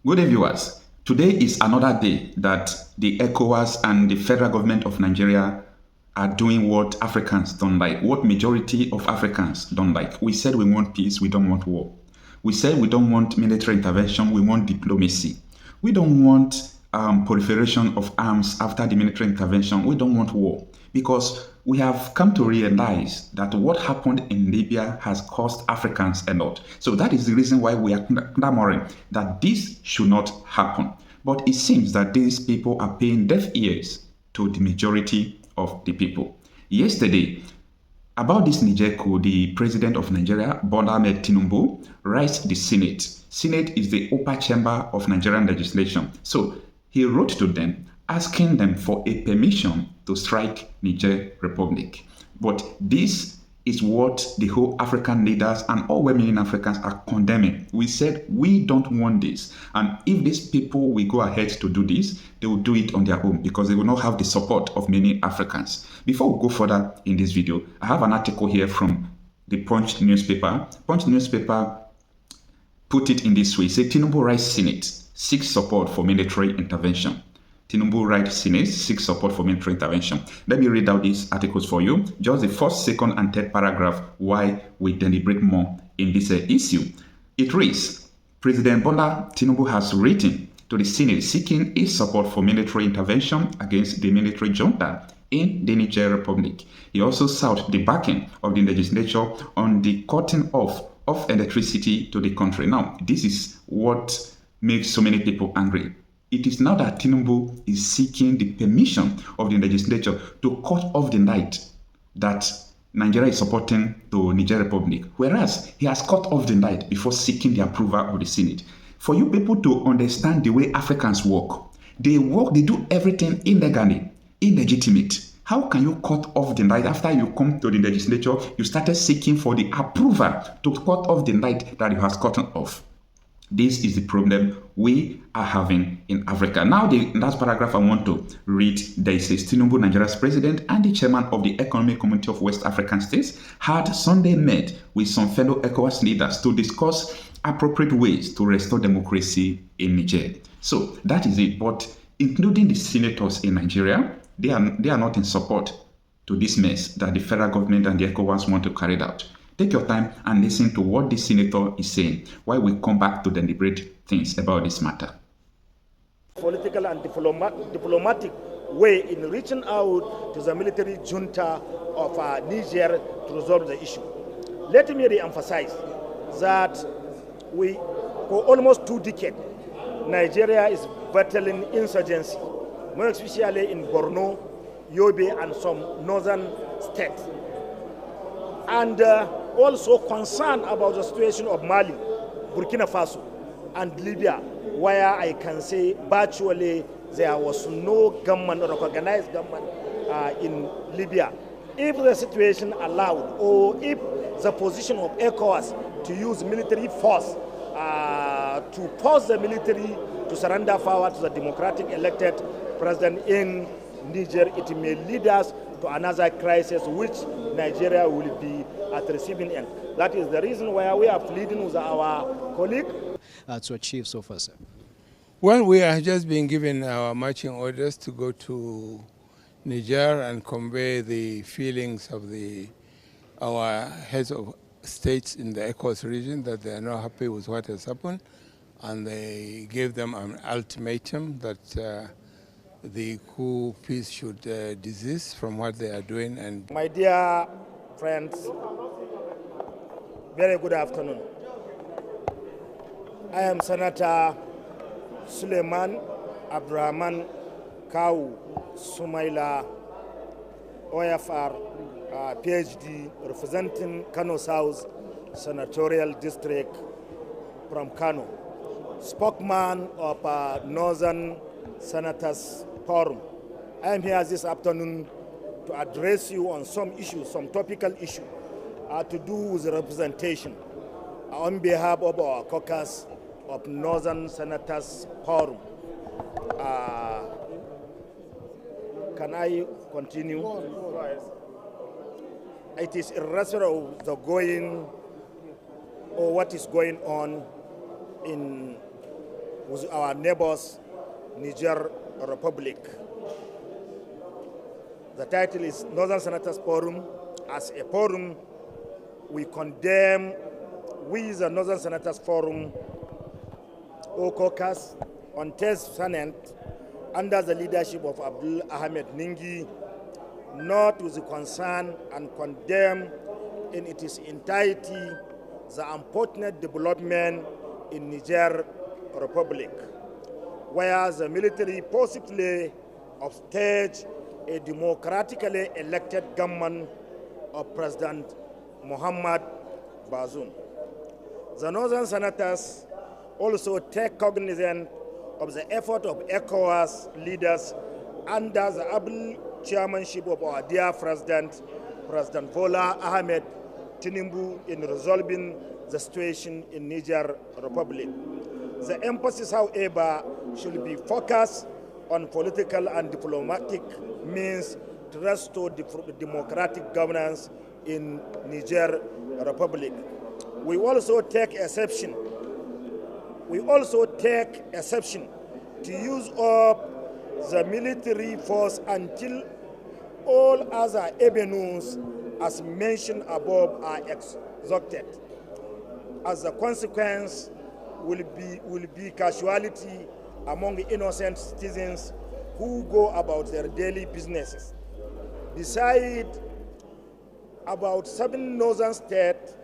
Good day, viewers. Today is another day that the ECOWAS and the federal government of Nigeria are doing what Africans don't like, what majority of Africans don't like. We said we want peace, we don't want war. We said we don't want military intervention, we want diplomacy. We don't want proliferation of arms after the military intervention. We don't want war because we have come to realize that what happened in Libya has cost Africans a lot. So that is the reason why we are clamoring that this should not happen. But it seems that these people are paying deaf ears to the majority of the people. Yesterday, about this Niger Coup, the president of Nigeria, Bola Ahmed Tinubu, writes the Senate. Senate is the upper chamber of Nigerian legislation. So he wrote to them asking them for a permission to strike Niger Republic. But this is what the whole African leaders and all well-meaning Africans are condemning. We said we don't want this. And if these people will go ahead to do this, they will do it on their own because they will not have the support of many Africans. Before we go further in this video, I have an article here from the Punch newspaper. Punch newspaper put it in this way. Say Tinubu Writes Senate seeks support for military intervention. Tinubu Writes Senate seeks support for military intervention. Let me read out these articles for you. Just the first, second, and third paragraph why we deliberate more in this issue. It reads, President Bola Tinubu has written to the Senate seeking its support for military intervention against the military junta in the Niger Republic. He also sought the backing of the legislature on the cutting off of electricity to the country. Now, this is what makes so many people angry. It is now that Tinubu is seeking the permission of the legislature to cut off the light that Nigeria is supporting the Niger Republic, whereas he has cut off the light before seeking the approval of the Senate. For you people to understand the way Africans work, they do everything illegally, illegitimate. How can you cut off the light after you come to the legislature, you started seeking for the approval to cut off the light that you have cut off? This is the problem we are having in Africa. Now, the last paragraph I want to read, there says Tinubu, Nigeria's president and the chairman of the Economic Community of West African States, had Sunday met with some fellow ECOWAS leaders to discuss appropriate ways to restore democracy in Niger. So that is it. But including the senators in Nigeria, they are not in support to this mess that the federal government and the ECOWAS want to carry out. Take your time and listen to what this senator is saying while we come back to deliberate things about this matter. Political and diplomatic way in reaching out to the military junta of Niger to resolve the issue. Let me re-emphasize that for almost 2 decades, Nigeria is battling insurgency, more especially in Borno, Yobe, and some northern states. And also concerned about the situation of Mali, Burkina Faso, and Libya, where I can say virtually there was no government or organized government in Libya. If the situation allowed, or if the position of ECOWAS to use military force to force the military to surrender power to the democratic elected president in Niger, it may lead us to another crisis which Nigeria will be at the receiving end. That is the reason why we are pleading with our colleague to achieve so far, sir. Well, we have just been given our marching orders to go to Niger and convey the feelings of our heads of states in the ECOWAS region that they are not happy with what has happened, and they gave them an ultimatum that the coup peace should desist from what they are doing. And my dear friends, very good afternoon. I am Senator Suleiman Abdurrahman Kau Sumaila, OFR, PhD, representing Kano South Senatorial District from Kano, spokesman of Northern Senators Forum. I am here this afternoon to address you on some issues, some topical issues to do with representation on behalf of our caucus of Northern Senators Forum. Can I continue? It is irrational of the going or what is going on in with our neighbors, Niger Republic. The title is Northern Senators Forum. As a forum, we condemn, the Northern Senators Forum, Okocha, on test Senate, under the leadership of Abdul Ahmed Ningi, not with the concern and condemn in its entirety the unfortunate development in Niger Republic, where the military possibly upstaged a democratically elected government of President Muhammad Bazoum. The Northern Senators also take cognizance of the effort of ECOWAS leaders under the able chairmanship of our dear President Bola Ahmed Tinubu in resolving the situation in Niger Republic. The emphasis, however, should be focused on political and diplomatic means to restore democratic governance in Niger Republic. We also take exception to use up the military force until all other avenues as mentioned above are exhausted. As a consequence, will be casualty among innocent citizens who go about their daily businesses. Besides, about 7 northern states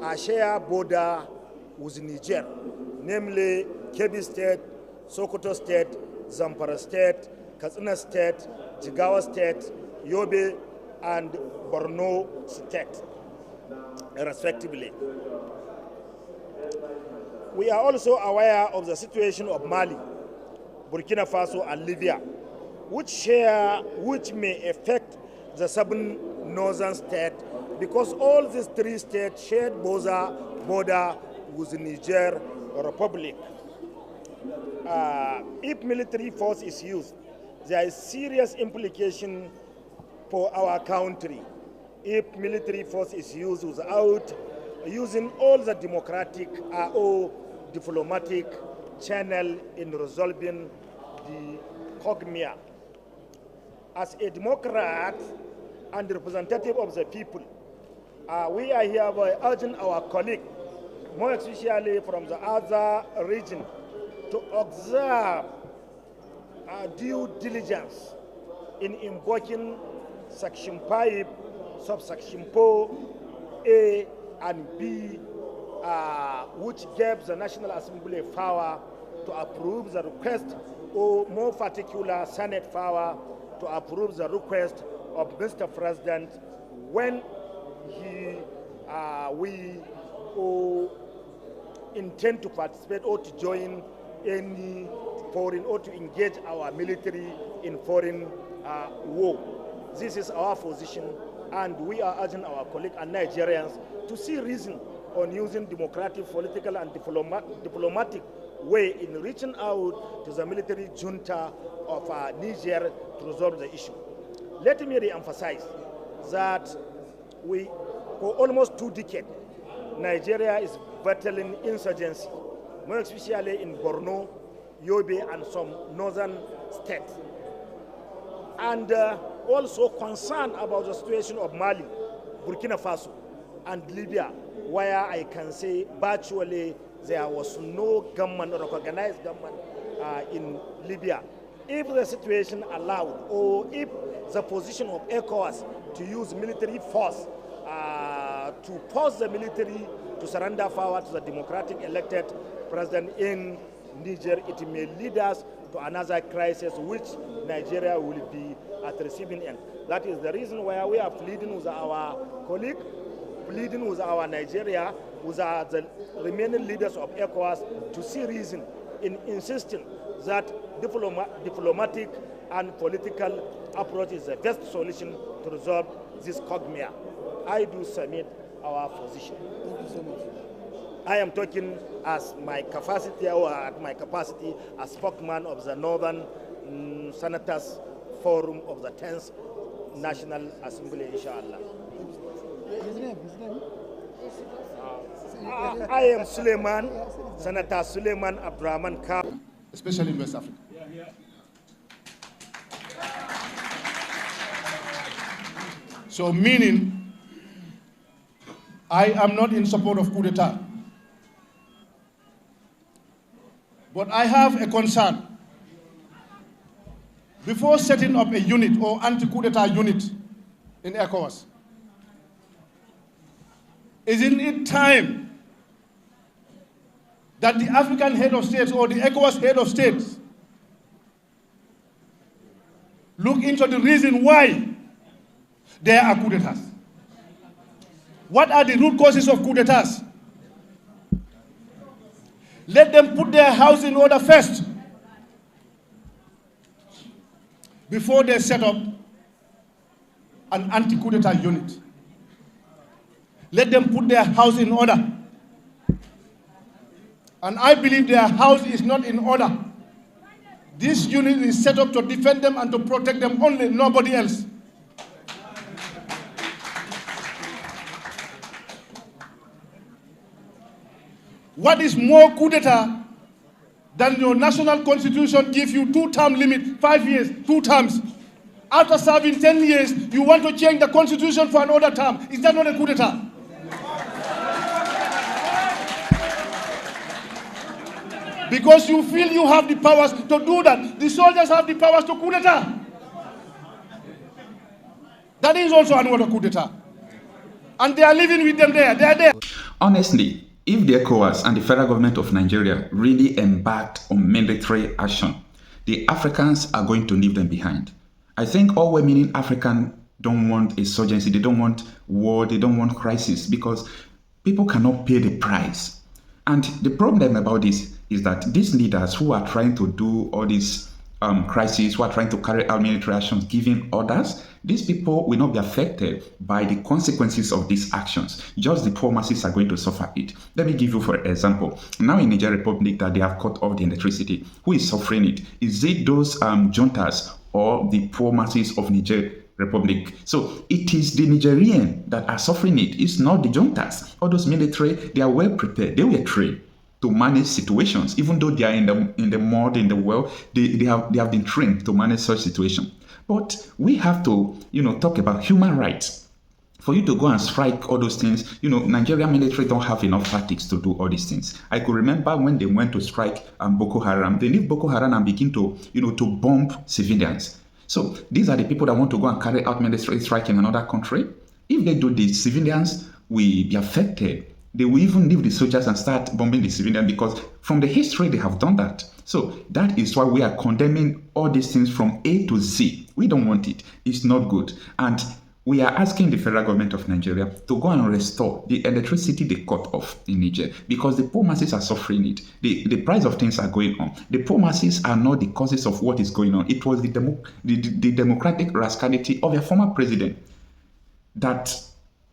are share border with Niger, namely Kebbi State, Sokoto State, Zamfara State, Katsina State, Jigawa State, Yobe, and Borno State, respectively. We are also aware of the situation of Mali, Burkina Faso, and Libya, which may affect the 7 northern states, because all these 3 states share border with the Niger Republic. If military force is used, there is serious implication for our country. If military force is used without using all the democratic or diplomatic channel in resolving the cogmia. As a Democrat and representative of the people, we are here by urging our colleagues, more especially from the other region, to observe due diligence in invoking Section 5, subsection 4A and B, which gave the National Assembly power to approve the request, or more particular, Senate power to approve the request of Mr. President when we intend to participate or to join any foreign or to engage our military in foreign war. This is our position, and we are urging our colleagues and Nigerians to see reason on using democratic, political, and diplomatic way in reaching out to the military junta of Niger to resolve the issue. Let me re-emphasize that for almost 2 decades, Nigeria is battling insurgency, more especially in Borno, Yobe, and some northern states. And also concerned about the situation of Mali, Burkina Faso, and Libya, where I can say virtually there was no government or organized government in Libya. If the situation allowed, or if the position of ECOWAS to use military force to force the military to surrender power to the democratic elected president in Niger, it may lead us to another crisis which Nigeria will be at the receiving end. That is the reason why we are pleading with our colleague, pleading with our Nigeria, with the remaining leaders of ECOWAS to see reason in insisting that diplomatic and political approach is the best solution to resolve this cogmia. I do submit our position. Thank you so much. I am talking as my capacity, or at my capacity as spokesman of the Northern Senators Forum of the 10th National Assembly, inshallah. His name? I am Suleiman, Senator Suleiman Abdurrahman Khan. Especially in West Africa. So meaning, I am not in support of coup d'etat. But I have a concern. Before setting up a unit or anti-coup d'etat unit in ECOWAS, isn't it time that the African head of states or the ECOWAS head of states look into the reason why there are coup d'etats? What are the root causes of coup d'etats? Let them put their house in order first before they set up an anti-coup d'etat unit. Let them put their house in order. And I believe their house is not in order. This unit is set up to defend them and to protect them only, nobody else. What is more coup d'etat than your national constitution gives you 2-term limit, 5 years, 2 terms. After serving 10 years, you want to change the constitution for another term. Is that not a coup d'etat? Because you feel you have the powers to do that. The soldiers have the powers to coup d'etat. That is also another coup d'etat. And they are living with them there. They are there. Honestly, if the ECOWAS and the federal government of Nigeria really embarked on military action, the Africans are going to leave them behind. I think all well-meaning Africans don't want insurgency, they don't want war, they don't want crisis, because people cannot pay the price. And the problem about this is that these leaders who are trying to do all these crises, who are trying to carry out military actions, giving orders, these people will not be affected by the consequences of these actions. Just the poor masses are going to suffer it. Let me give you, for example, now in Niger Republic that they have cut off the electricity. Who is suffering it? Is it those juntas or the poor masses of Niger Republic? So it is the Nigerians that are suffering it. It's not the juntas. All those military, they are well prepared. They were trained to manage situations. Even though they are in the mud, in the well, they have been trained to manage such situations. But we have to, talk about human rights. For you to go and strike all those things, Nigerian military don't have enough tactics to do all these things. I could remember when they went to strike Boko Haram, they leave Boko Haram and begin to, to bomb civilians. So these are the people that want to go and carry out military strike in another country. If they do this, civilians will be affected. They will even leave the soldiers and start bombing the civilians, because from the history they have done that. So that is why we are condemning all these things from A to Z. We don't want it. It's not good. And we are asking the federal government of Nigeria to go and restore the electricity they cut off in Niger, because the poor masses are suffering it. The price of things are going on. The poor masses are not the causes of what is going on. It was the democratic rascality of a former president that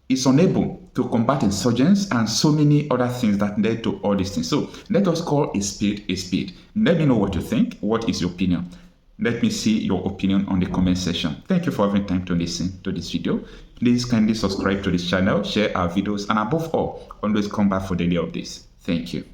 is unable to combat insurgents and so many other things that led to all these things. So let us call a spade a spade. Let me know what you think. What is your opinion? Let me see your opinion on the comment section. Thank you for having time to listen to this video. Please kindly subscribe to this channel, share our videos, and above all, always come back for daily updates. Thank you.